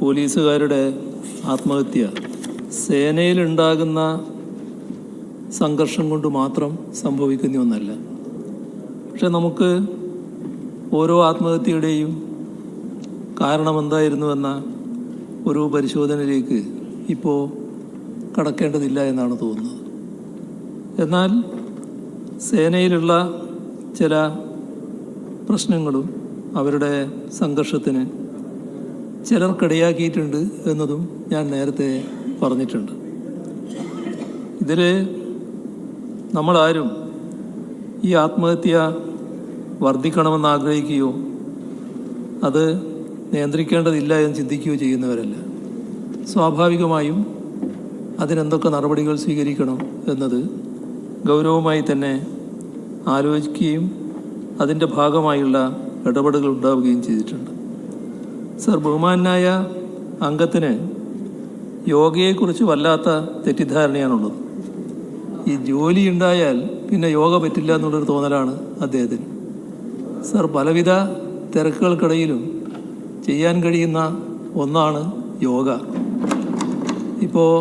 പോലീസുകാരുടെ ആത്മഹത്യ സേനയിലുണ്ടാകുന്ന സംഘർഷം കൊണ്ട് മാത്രം സംഭവിക്കുന്ന ഒന്നല്ല. പക്ഷെ നമുക്ക് ഓരോ ആത്മഹത്യയുടെയും കാരണമെന്തായിരുന്നുവെന്ന ഒരു പരിശോധനയിലേക്ക് ഇപ്പോൾ കടക്കേണ്ടതില്ല എന്നാണ് തോന്നുന്നത്. എന്നാൽ സേനയിലുള്ള ചില പ്രശ്നങ്ങളും അവരുടെ സംഘർഷത്തിന് ചിലർക്കിടയാക്കിയിട്ടുണ്ട് എന്നതും ഞാൻ നേരത്തെ പറഞ്ഞിട്ടുണ്ട്. ഇതിൽ നമ്മളാരും ഈ ആത്മഹത്യ വർദ്ധിക്കണമെന്ന് ആഗ്രഹിക്കുകയോ അത് നിയന്ത്രിക്കേണ്ടതില്ല എന്ന് ചിന്തിക്കുകയോ ചെയ്യുന്നവരല്ല. സ്വാഭാവികമായും അതിനെന്തൊക്കെ നടപടികൾ സ്വീകരിക്കണം എന്നത് ഗൗരവമായി തന്നെ ആലോചിക്കുകയും അതിൻ്റെ ഭാഗമായുള്ള ഇടപെടലുകൾ ഉണ്ടാവുകയും ചെയ്തിട്ടുണ്ട്. സർ, ബഹുമാനായ അംഗത്തിന് യോഗയെക്കുറിച്ച് വല്ലാത്ത തെറ്റിദ്ധാരണയാണുള്ളത്. ഈ ജോലി ഉണ്ടായാൽ പിന്നെ യോഗ പറ്റില്ല എന്നുള്ളൊരു തോന്നലാണ് അദ്ദേഹത്തിന്. സർ, പലവിധ തിരക്കുകൾക്കിടയിലും ചെയ്യാൻ കഴിയുന്ന ഒന്നാണ് യോഗ. ഇപ്പോൾ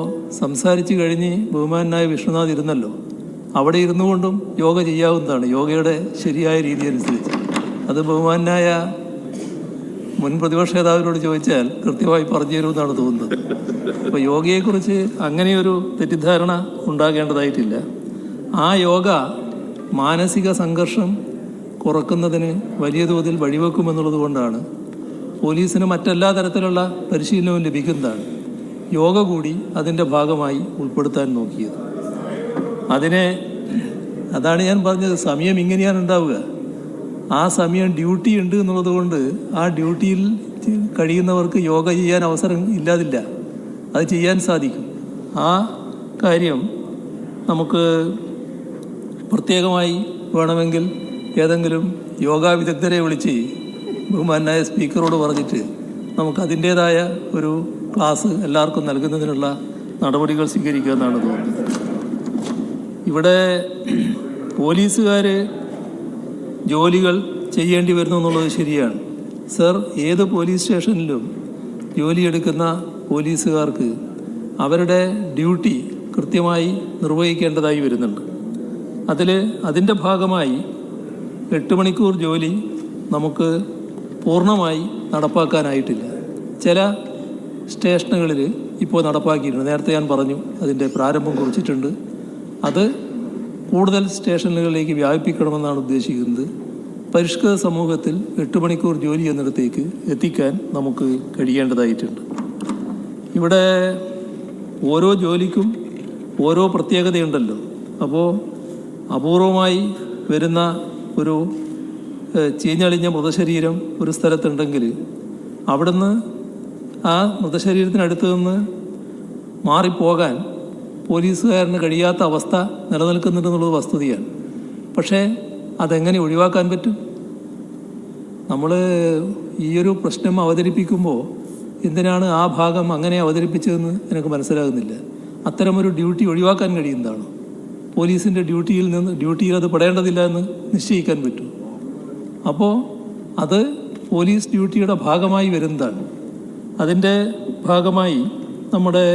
സംസാരിച്ച് കഴിഞ്ഞ് ബഹുമാനായ വിഷ്ണുനാഥ് ഇരുന്നല്ലോ, അവിടെ ഇരുന്നു കൊണ്ടും യോഗ ചെയ്യാവുന്നതാണ് യോഗയുടെ ശരിയായ രീതി അനുസരിച്ച്. അത് ബഹുമാനായ മുൻ പ്രതിപക്ഷ നേതാവിനോട് ചോദിച്ചാൽ കൃത്യമായി പറഞ്ഞു തരുമെന്നാണ് തോന്നുന്നത്. അപ്പോൾ യോഗയെക്കുറിച്ച് അങ്ങനെയൊരു തെറ്റിദ്ധാരണ ഉണ്ടാകേണ്ടതായിട്ടില്ല. ആ യോഗ മാനസിക സംഘർഷം കുറക്കുന്നതിന് വലിയ തോതിൽ വഴിവെക്കുമെന്നുള്ളത് കൊണ്ടാണ് പോലീസിന് മറ്റെല്ലാ തരത്തിലുള്ള പരിശീലനവും ലഭിക്കുന്നതാണ് യോഗ കൂടി അതിൻ്റെ ഭാഗമായി ഉൾപ്പെടുത്താൻ നോക്കിയത്. അതാണ് ഞാൻ പറഞ്ഞത്, സമയം ഇങ്ങനെയാണ് ഉണ്ടാവുക. ആ സമയം ഡ്യൂട്ടി ഉണ്ട് എന്നുള്ളത് കൊണ്ട് ആ ഡ്യൂട്ടിയിൽ കഴിയുന്നവർക്ക് യോഗ ചെയ്യാൻ അവസരം ഇല്ലാതില്ല, അത് ചെയ്യാൻ സാധിക്കും. ആ കാര്യം നമുക്ക് പ്രത്യേകമായി വേണമെങ്കിൽ ഏതെങ്കിലും യോഗാ വിദഗ്ധരെ വിളിച്ച് ബഹുമാനായ സ്പീക്കറോട് പറഞ്ഞിട്ട് നമുക്ക് അതിൻ്റേതായ ഒരു ക്ലാസ് എല്ലാവർക്കും നൽകുന്നതിനുള്ള നടപടികൾ സ്വീകരിക്കുക എന്നാണ് തോന്നുന്നത്. ഇവിടെ പോലീസുകാർ ജോലികൾ ചെയ്യേണ്ടി വരുന്നു എന്നുള്ളത് ശരിയാണ്. സർ, ഏത് പോലീസ് സ്റ്റേഷനിലും ജോലിയെടുക്കുന്ന പോലീസുകാർക്ക് അവരുടെ ഡ്യൂട്ടി കൃത്യമായി നിർവഹിക്കേണ്ടതായി വരുന്നുണ്ട്. അതിൻ്റെ ഭാഗമായി 8 മണിക്കൂർ ജോലി നമുക്ക് പൂർണ്ണമായി നടപ്പാക്കാനായിട്ടില്ല. ചില സ്റ്റേഷനുകളിൽ ഇപ്പോൾ നടപ്പാക്കിയിട്ടുണ്ട്. നേരത്തെ ഞാൻ പറഞ്ഞു അതിൻ്റെ പ്രാരംഭം കുറിച്ചിട്ടുണ്ട്. അത് കൂടുതൽ സ്റ്റേഷനുകളിലേക്ക് വ്യാപിപ്പിക്കണമെന്നാണ് ഉദ്ദേശിക്കുന്നത്. പരിഷ്കൃത സമൂഹത്തിൽ 8 മണിക്കൂർ ജോലി എന്നിടത്തേക്ക് എത്തിക്കാൻ നമുക്ക് കഴിയേണ്ടതായിട്ടുണ്ട്. ഇവിടെ ഓരോ ജോലിക്കും ഓരോ പ്രത്യേകതയുണ്ടല്ലോ. അപ്പോൾ അപൂർവമായി വരുന്ന ഒരു ചീഞ്ഞളിഞ്ഞ മൃതശരീരം ഒരു സ്ഥലത്തുണ്ടെങ്കിൽ അവിടുന്ന് ആ മൃതശരീരത്തിനടുത്ത് നിന്ന് മാറിപ്പോകാൻ പോലീസുകാരന് കഴിയാത്ത അവസ്ഥ നിലനിൽക്കുന്നുണ്ടെന്നുള്ളത് വസ്തുതയാണ്. പക്ഷേ അതെങ്ങനെ ഒഴിവാക്കാൻ പറ്റും? നമ്മൾ ഈയൊരു പ്രശ്നം അവതരിപ്പിക്കുമ്പോൾ എന്തിനാണ് ആ ഭാഗം അങ്ങനെ അവതരിപ്പിച്ചതെന്ന് എനിക്ക് മനസ്സിലാകുന്നില്ല. അത്തരമൊരു ഡ്യൂട്ടി ഒഴിവാക്കാൻ കഴിയുന്നതാണോ? പോലീസിൻ്റെ ഡ്യൂട്ടിയിൽ അത് പെടേണ്ടതില്ല എന്ന് നിശ്ചയിക്കാൻ പറ്റും. അപ്പോൾ അത് പോലീസ് ഡ്യൂട്ടിയുടെ ഭാഗമായി വരുന്നതാണ്. അതിൻ്റെ ഭാഗമായി നമ്മുടെ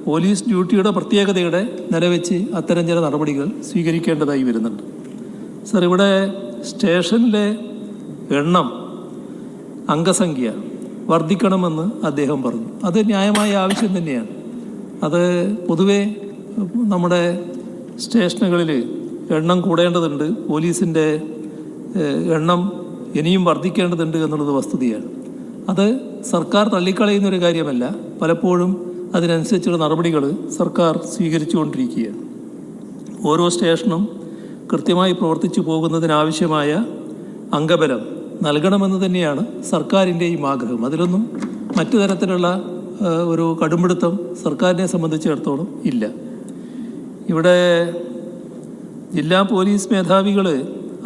പോലീസ് ഡ്യൂട്ടിയുടെ പ്രത്യേകതയുടെ നിലവെച്ച് അത്തരം ചില നടപടികൾ സ്വീകരിക്കേണ്ടതായി വരുന്നുണ്ട്. സർ, ഇവിടെ സ്റ്റേഷനിലെ എണ്ണം, അംഗസംഖ്യ വർദ്ധിക്കണമെന്ന് അദ്ദേഹം പറഞ്ഞു. അത് ന്യായമായ ആവശ്യം തന്നെയാണ്. അത് പൊതുവെ നമ്മുടെ സ്റ്റേഷനുകളിൽ എണ്ണം കൂടേണ്ടതുണ്ട്, പോലീസിൻ്റെ എണ്ണം ഇനിയും വർദ്ധിക്കേണ്ടതുണ്ട് എന്നുള്ളത് വസ്തുതയാണ്. അത് സർക്കാർ തള്ളിക്കളയുന്നൊരു കാര്യമല്ല. പലപ്പോഴും അതിനനുസരിച്ചുള്ള നടപടികൾ സർക്കാർ സ്വീകരിച്ചുകൊണ്ടിരിക്കുകയാണ്. ഓരോ സ്റ്റേഷനും കൃത്യമായി പ്രവർത്തിച്ചു പോകുന്നതിനാവശ്യമായ അംഗബലം നൽകണമെന്ന് തന്നെയാണ് സർക്കാരിൻ്റെയും ആഗ്രഹം. അതിലൊന്നും മറ്റു തരത്തിലുള്ള ഒരു കടുംപിടുത്തം സർക്കാരിനെ സംബന്ധിച്ചിടത്തോളം ഇല്ല. ഇവിടെ ജില്ലാ പോലീസ് മേധാവികൾ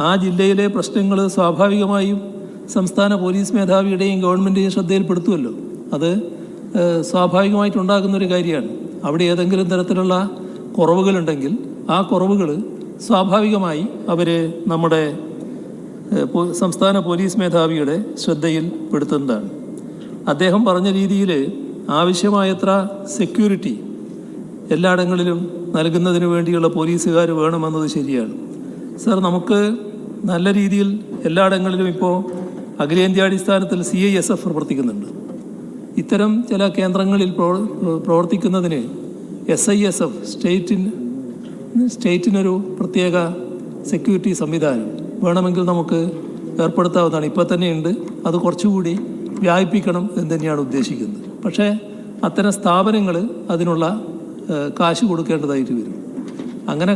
ആ ജില്ലയിലെ പ്രശ്നങ്ങൾ സ്വാഭാവികമായും സംസ്ഥാന പോലീസ് മേധാവിയുടെയും ഗവൺമെൻറ്റിൻ്റെയും ശ്രദ്ധയിൽപ്പെടുത്തുമല്ലോ. അത് സ്വാഭാവികമായിട്ടുണ്ടാകുന്നൊരു കാര്യമാണ്. അവിടെ ഏതെങ്കിലും തരത്തിലുള്ള കുറവുകളുണ്ടെങ്കിൽ ആ കുറവുകൾ സ്വാഭാവികമായി അവർ നമ്മുടെ സംസ്ഥാന പോലീസ് മേധാവിയുടെ ശ്രദ്ധയിൽപ്പെടുത്തുന്നതാണ്. അദ്ദേഹം പറഞ്ഞ രീതിയിൽ ആവശ്യമായത്ര സെക്യൂരിറ്റി എല്ലായിടങ്ങളിലും നൽകുന്നതിന് വേണ്ടിയുള്ള പോലീസുകാർ വേണമെന്നത് ശരിയാണ്. സർ, നമുക്ക് നല്ല രീതിയിൽ എല്ലായിടങ്ങളിലും ഇപ്പോൾ അഖിലേന്ത്യാടിസ്ഥാനത്തിൽ CISF പ്രവർത്തിക്കുന്നുണ്ട്. ഇത്തരം ചില കേന്ദ്രങ്ങളിൽ പ്രവർത്തിക്കുന്നതിന് SISF സ്റ്റേറ്റിനൊരു പ്രത്യേക സെക്യൂരിറ്റി സംവിധാനം വേണമെങ്കിൽ നമുക്ക് ഏർപ്പെടുത്താവുന്നതാണ്. ഇപ്പോൾ തന്നെയുണ്ട്. അത് കുറച്ചുകൂടി വ്യാപിപ്പിക്കണം എന്ന് തന്നെയാണ് ഉദ്ദേശിക്കുന്നത്. പക്ഷേ അത്തരം സ്ഥാപനങ്ങൾ അതിനുള്ള കാശ് കൊടുക്കേണ്ടതായിട്ട് വരും. അങ്ങനെ